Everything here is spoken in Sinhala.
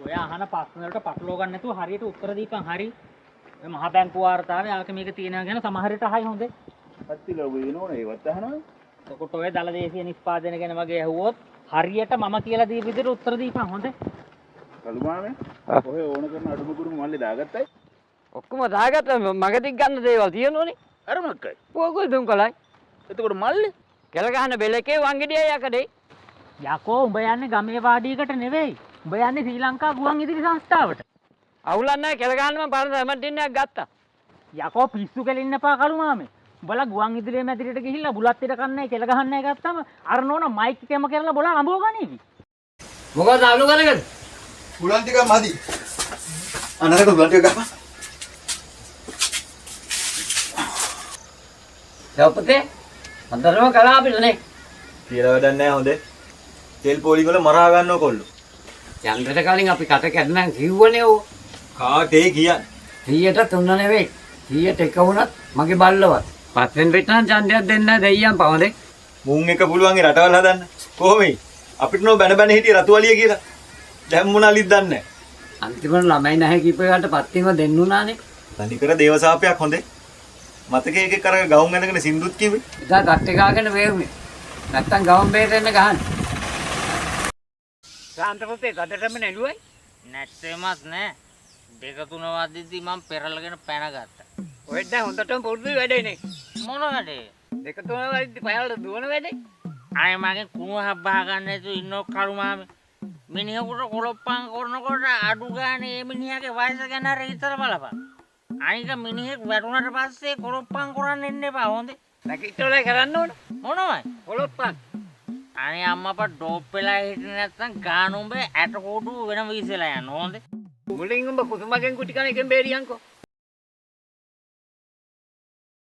ඔය අහන ප්‍රශ්න වලට පටලවා ගන්න නැතුව හරියට උත්තර දීපන් හරි. ඔය මහ බැංකුව වාර්තාවේ ආක මේක තියෙනවා කියන සමහර විට අහයි හොඳේ. පත්තිලා ඔබ එනෝනේ ඒවත් අහනවා. එතකොට ඔය දලදේශීය නිෂ්පාදනය ගැන වගේ ඇහුවොත් හරියට මම කියලා දීපු විදිහට උත්තර දීපන් හොඳේ. කළු මාමේ ඔය ඕන කරන අඩුම කුරුම මල්ලේ දාගත්තයි. ඔක්කොම දාගත්තා මගදී ගන්න දේවල් තියෙනෝනේ. අර මොකක්යි? පොකුයි දුම් කලයි. එතකොට මල්ලේ කෙල ගහන බෙලකේ වංගෙඩිය යකඩේ. යකෝ උඹ යන්නේ ගමේ වාඩියකට නෙවෙයි. උඹ යන්නේ ශ්‍රී ලංකා ගුවන් විදුලි සංස්ථාවට. අවුලක් නැහැ කෙල ගහන්න මම පරණ හැමදෙන්නක් ගත්තා. යකෝ පිස්සු කෙලින්න එපා කළු මාමේ. උඹලා ගුවන් විදුලියේ මැදිරියට ගිහිල්ලා බුලත් ඉර කන්නේ කෙල ගහන්නේ ගත්තම අර නෝන මයික් එකෙම කරලා බොලා අඹව ගනීවි. මොකද අලු කරගන්න? බුලන් ටික මදි. අනරක බුලන් ටික ගහපන්. යපතේ අන්තරම කලා අපිටනේ. කියලා වැඩක් නැහැ හොඳේ. තෙල් පොලි වල මරා ගන්නව කොල්ලෝ. යන්දර කලින් අපි කට කැඩනම් කිව්වනේ ඕ. කාට ඒ කියන්නේ? 100ට 3 නෙවෙයි. 100ට එක වුණත් මගේ බල්ලවත්. පස්සෙන් පිටනම් ඡන්දයක් දෙන්න දෙයියන් පවදේ. මුන් එක පුළුවන් ඒ රටවල් හදන්න. කොහොමයි? අපිට නෝ බැන බැන හිටිය රතුවලිය කියලා. දැන් මොනාලිත් දන්නේ නැහැ. අන්තිමට ළමයි නැහැ කීපයකට පත්තිම දෙන්නුනානේ. තනිකර දේවසාපයක් හොඳේ. මතකයේ එකේ කර ගවුම් ඇඳගෙන සින්දුත් කිව්වේ. ඉතින් කට්ටේ ගාගෙන වේවුනේ. නැත්තම් ගවම් බේරෙන්න ගහන්න. සාන්තපොතේ ගඩටම නෙළුවයි. නැත්තේමත් නෑ. දෙක තුන වදිද්දි මම පෙරලගෙන පැන ගත්තා. ඔයත් දැන් හොඳටම පුරුදු වැඩේනේ. මොන වැඩේ? දෙක තුන වදිද්දි පයවල දුවන වැඩේ. අය මගේ කුණු හබ්බා ගන්න නැතුව ඉන්නෝ කරු මාමේ. මිනිහෙකුට කොලොප්පන් කරනකොට අඩු ගානේ මේ මිනිහාගේ වයස ගැන හරි හිතලා බලපන්. අනික මිනිහෙක් වැටුණාට පස්සේ කොලොප්පන් කරන්න එන්න එපා හොඳේ. නැකිටෝලේ කරන්න ඕන. මොනවයි? පොළොප්පක්. අනේ අම්මපා ඩෝප් වෙලා හිටියේ නැත්නම් ගානුඹේ ඇට කොඩු වෙනම විසලා යන්න හොඳේ. මුලින් උඹ කුසුමගෙන් කුටි කන එකෙන් බේරියන්කෝ.